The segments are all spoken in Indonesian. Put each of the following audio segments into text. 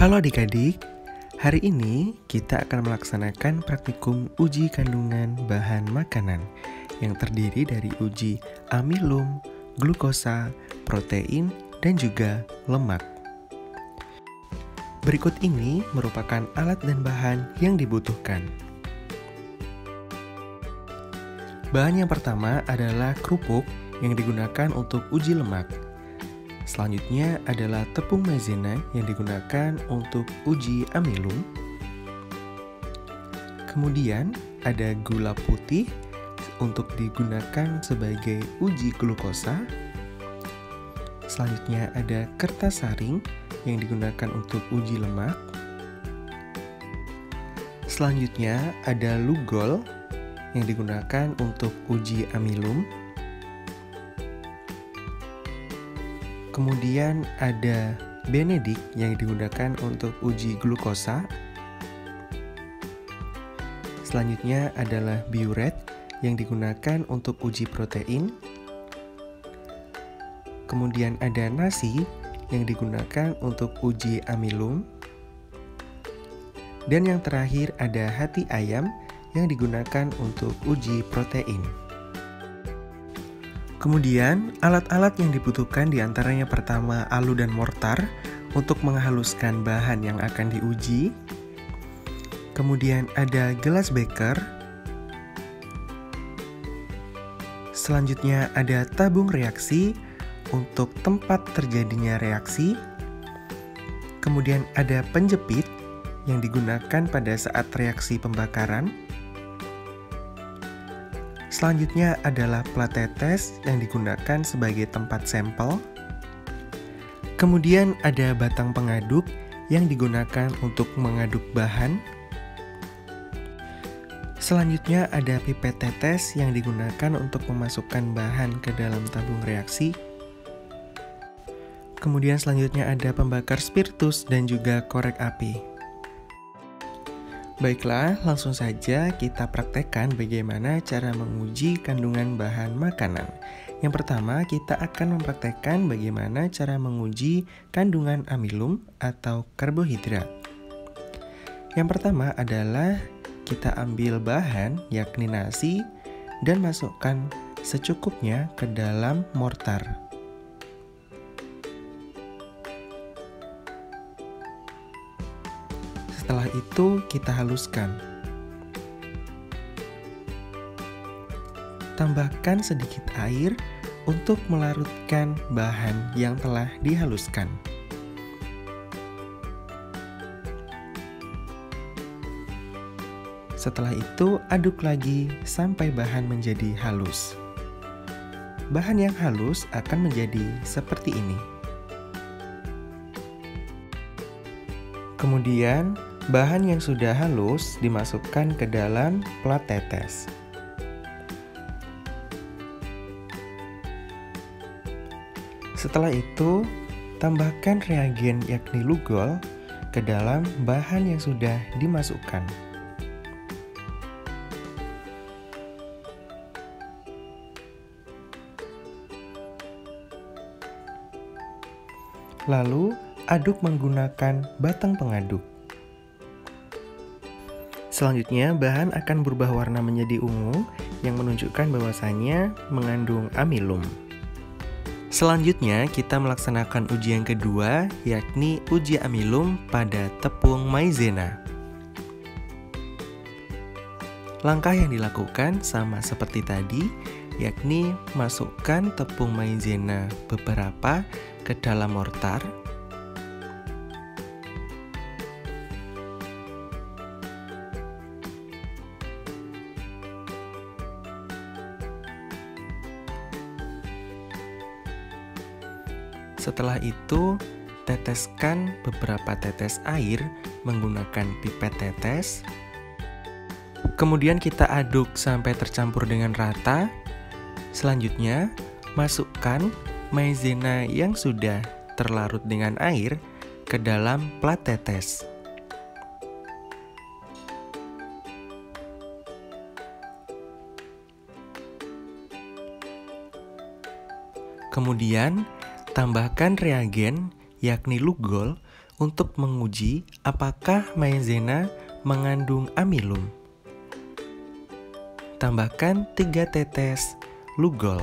Halo adik-adik, hari ini kita akan melaksanakan praktikum uji kandungan bahan makanan yang terdiri dari uji amilum, glukosa, protein, dan juga lemak. Berikut ini merupakan alat dan bahan yang dibutuhkan. Bahan yang pertama adalah kerupuk yang digunakan untuk uji lemak. Selanjutnya adalah tepung maizena yang digunakan untuk uji amilum. Kemudian ada gula putih untuk digunakan sebagai uji glukosa. Selanjutnya ada kertas saring yang digunakan untuk uji lemak. Selanjutnya ada lugol yang digunakan untuk uji amilum. Kemudian ada benedik yang digunakan untuk uji glukosa. Selanjutnya adalah biuret yang digunakan untuk uji protein. Kemudian ada nasi yang digunakan untuk uji amilum. Dan yang terakhir ada hati ayam yang digunakan untuk uji protein. Kemudian, alat-alat yang dibutuhkan diantaranya pertama alu dan mortar untuk menghaluskan bahan yang akan diuji. Kemudian ada gelas beker. Selanjutnya ada tabung reaksi untuk tempat terjadinya reaksi. Kemudian ada penjepit yang digunakan pada saat reaksi pembakaran. Selanjutnya adalah plat tetes yang digunakan sebagai tempat sampel. Kemudian ada batang pengaduk yang digunakan untuk mengaduk bahan. Selanjutnya ada pipet tetes yang digunakan untuk memasukkan bahan ke dalam tabung reaksi. Kemudian selanjutnya ada pembakar spiritus dan juga korek api. Baiklah, langsung saja kita praktekkan bagaimana cara menguji kandungan bahan makanan. Yang pertama, kita akan mempraktekkan bagaimana cara menguji kandungan amilum atau karbohidrat. Yang pertama adalah kita ambil bahan, yakni nasi, dan masukkan secukupnya ke dalam mortar. Setelah itu kita haluskan. Tambahkan sedikit air untuk melarutkan bahan yang telah dihaluskan. Setelah itu aduk lagi sampai bahan menjadi halus. Bahan yang halus akan menjadi seperti ini. Kemudian bahan yang sudah halus dimasukkan ke dalam plat tetes. Setelah itu, tambahkan reagen yakni lugol ke dalam bahan yang sudah dimasukkan. Lalu, aduk menggunakan batang pengaduk. Selanjutnya, bahan akan berubah warna menjadi ungu yang menunjukkan bahwasannya mengandung amilum. Selanjutnya, kita melaksanakan uji yang kedua, yakni uji amilum pada tepung maizena. Langkah yang dilakukan sama seperti tadi, yakni masukkan tepung maizena beberapa ke dalam mortar. Setelah itu, teteskan beberapa tetes air menggunakan pipet tetes. Kemudian kita aduk sampai tercampur dengan rata. Selanjutnya, masukkan maizena yang sudah terlarut dengan air ke dalam plat tetes. Kemudian, tambahkan reagen yakni lugol untuk menguji apakah maizena mengandung amilum. Tambahkan 3 tetes lugol.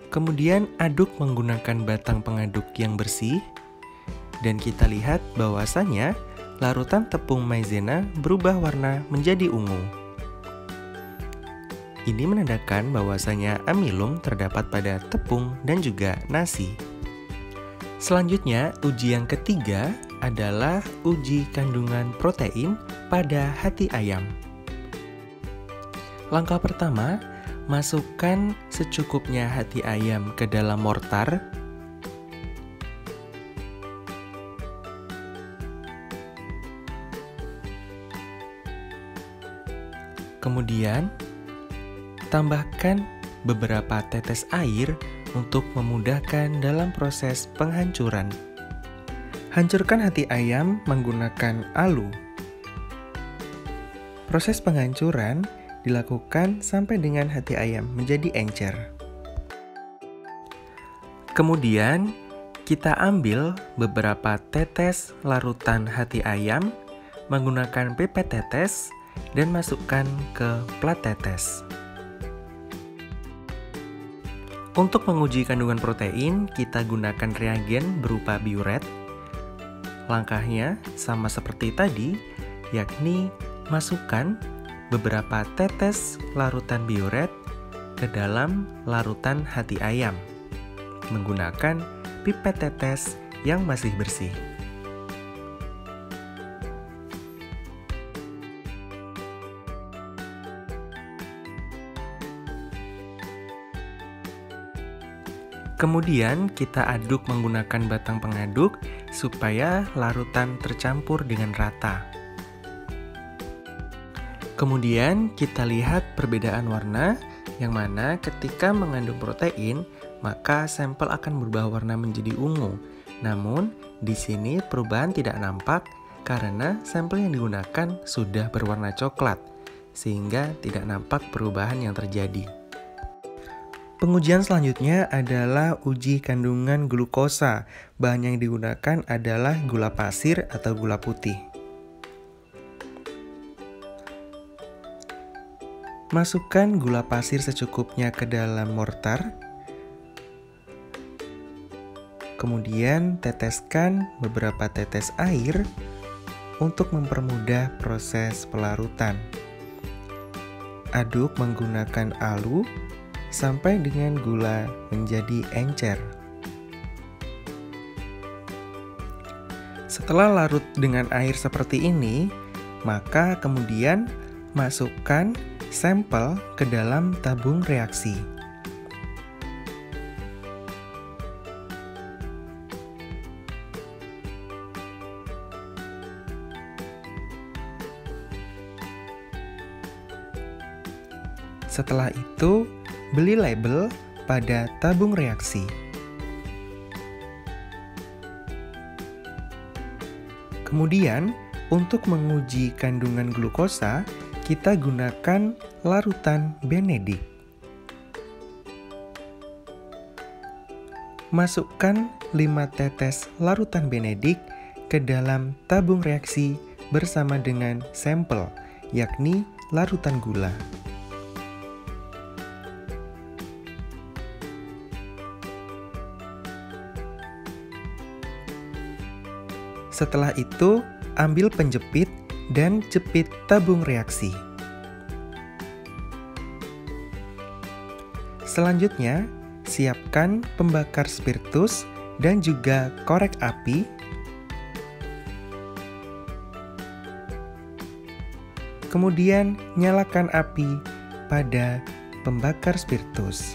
Kemudian aduk menggunakan batang pengaduk yang bersih, dan kita lihat bahwasanya larutan tepung maizena berubah warna menjadi ungu. Ini menandakan bahwasanya amilum terdapat pada tepung dan juga nasi. Selanjutnya, uji yang ketiga adalah uji kandungan protein pada hati ayam. Langkah pertama, masukkan secukupnya hati ayam ke dalam mortar. Kemudian, tambahkan beberapa tetes air untuk memudahkan dalam proses penghancuran. Hancurkan hati ayam menggunakan alu. Proses penghancuran dilakukan sampai dengan hati ayam menjadi encer. Kemudian, kita ambil beberapa tetes larutan hati ayam menggunakan pipet tetes dan masukkan ke plat tetes. Untuk menguji kandungan protein, kita gunakan reagen berupa biuret. Langkahnya sama seperti tadi, yakni masukkan beberapa tetes larutan biuret ke dalam larutan hati ayam menggunakan pipet tetes yang masih bersih. Kemudian kita aduk menggunakan batang pengaduk supaya larutan tercampur dengan rata. Kemudian kita lihat perbedaan warna, yang mana ketika mengandung protein, maka sampel akan berubah warna menjadi ungu. Namun, di sini perubahan tidak nampak karena sampel yang digunakan sudah berwarna coklat, sehingga tidak nampak perubahan yang terjadi. Pengujian selanjutnya adalah uji kandungan glukosa. Bahan yang digunakan adalah gula pasir atau gula putih. Masukkan gula pasir secukupnya ke dalam mortar. Kemudian teteskan beberapa tetes air untuk mempermudah proses pelarutan. Aduk menggunakan alu sampai dengan gula menjadi encer. Setelah larut dengan air seperti ini, maka kemudian masukkan sampel ke dalam tabung reaksi. Setelah itu, beli label pada tabung reaksi. Kemudian, untuk menguji kandungan glukosa, kita gunakan larutan Benedict. Masukkan 5 tetes larutan Benedict ke dalam tabung reaksi bersama dengan sampel, yakni larutan gula. Setelah itu, ambil penjepit dan jepit tabung reaksi. Selanjutnya, siapkan pembakar spiritus dan juga korek api. Kemudian, nyalakan api pada pembakar spiritus.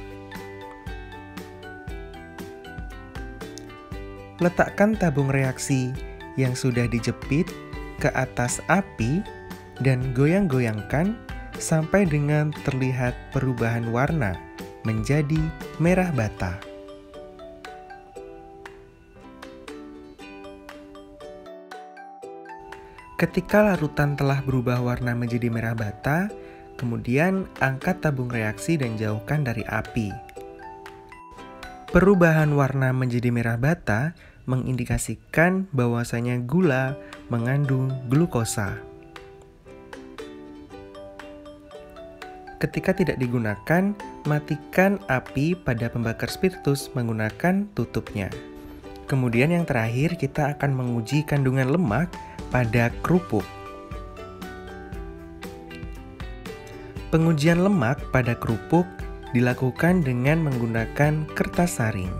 Letakkan tabung reaksi yang sudah dijepit ke atas api dan goyang-goyangkan sampai dengan terlihat perubahan warna menjadi merah bata. Ketika larutan telah berubah warna menjadi merah bata, kemudian angkat tabung reaksi dan jauhkan dari api. Perubahan warna menjadi merah bata mengindikasikan bahwasanya gula mengandung glukosa. Ketika tidak digunakan, matikan api pada pembakar spiritus menggunakan tutupnya. Kemudian yang terakhir kita akan menguji kandungan lemak pada kerupuk. Pengujian lemak pada kerupuk dilakukan dengan menggunakan kertas saring.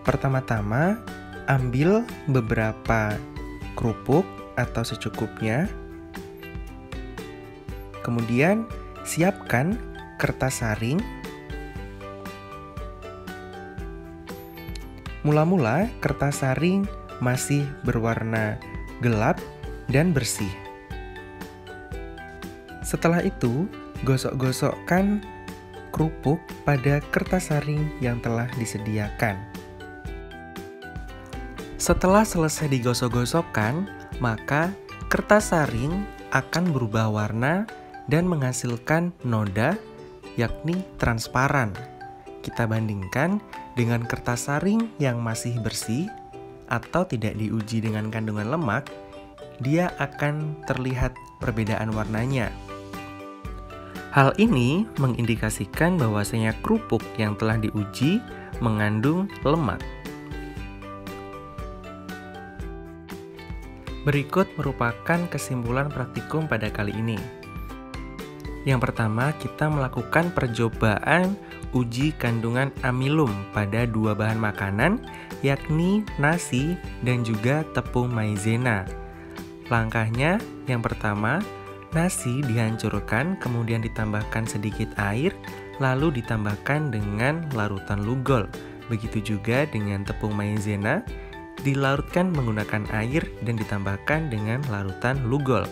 Pertama-tama, ambil beberapa kerupuk atau secukupnya. Kemudian, siapkan kertas saring. Mula-mula, kertas saring masih berwarna gelap dan bersih. Setelah itu, gosok-gosokkan kerupuk pada kertas saring yang telah disediakan. Setelah selesai digosok-gosokkan, maka kertas saring akan berubah warna dan menghasilkan noda, yakni transparan. Kita bandingkan dengan kertas saring yang masih bersih atau tidak diuji dengan kandungan lemak, dia akan terlihat perbedaan warnanya. Hal ini mengindikasikan bahwasanya kerupuk yang telah diuji mengandung lemak. Berikut merupakan kesimpulan praktikum pada kali ini. Yang pertama, kita melakukan percobaan uji kandungan amilum pada dua bahan makanan, yakni nasi dan juga tepung maizena. Langkahnya, yang pertama, nasi dihancurkan, kemudian ditambahkan sedikit air, lalu ditambahkan dengan larutan lugol. Begitu juga dengan tepung maizena, dilarutkan menggunakan air dan ditambahkan dengan larutan lugol.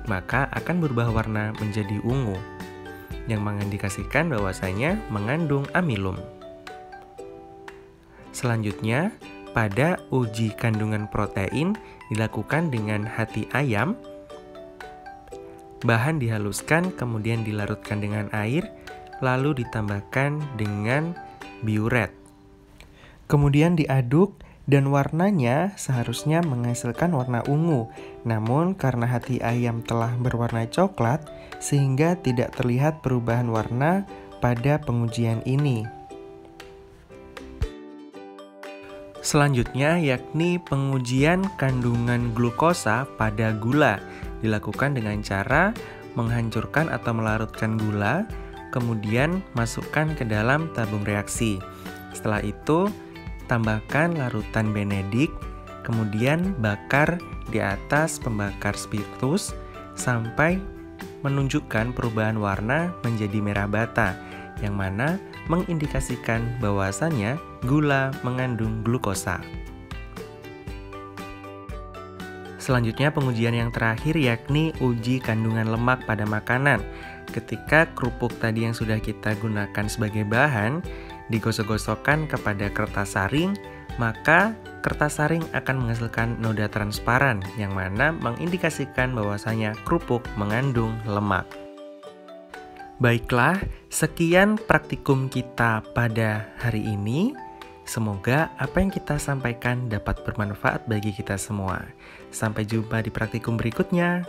Maka akan berubah warna menjadi ungu, yang mengindikasikan bahwasanya mengandung amilum. Selanjutnya, pada uji kandungan protein dilakukan dengan hati ayam. Bahan dihaluskan, kemudian dilarutkan dengan air, lalu ditambahkan dengan biuret. Kemudian diaduk dan warnanya seharusnya menghasilkan warna ungu. Namun karena hati ayam telah berwarna coklat, sehingga tidak terlihat perubahan warna pada pengujian ini. Selanjutnya yakni pengujian kandungan glukosa pada gula. Dilakukan dengan cara menghancurkan atau melarutkan gula, kemudian masukkan ke dalam tabung reaksi. Setelah itu, tambahkan larutan benedik, kemudian bakar di atas pembakar spiritus sampai menunjukkan perubahan warna menjadi merah bata, yang mana mengindikasikan bahwasannya gula mengandung glukosa. Selanjutnya pengujian yang terakhir yakni uji kandungan lemak pada makanan. Ketika kerupuk tadi yang sudah kita gunakan sebagai bahan digosok-gosokkan kepada kertas saring, maka kertas saring akan menghasilkan noda transparan yang mana mengindikasikan bahwasanya kerupuk mengandung lemak. Baiklah, sekian praktikum kita pada hari ini. Semoga apa yang kita sampaikan dapat bermanfaat bagi kita semua. Sampai jumpa di praktikum berikutnya.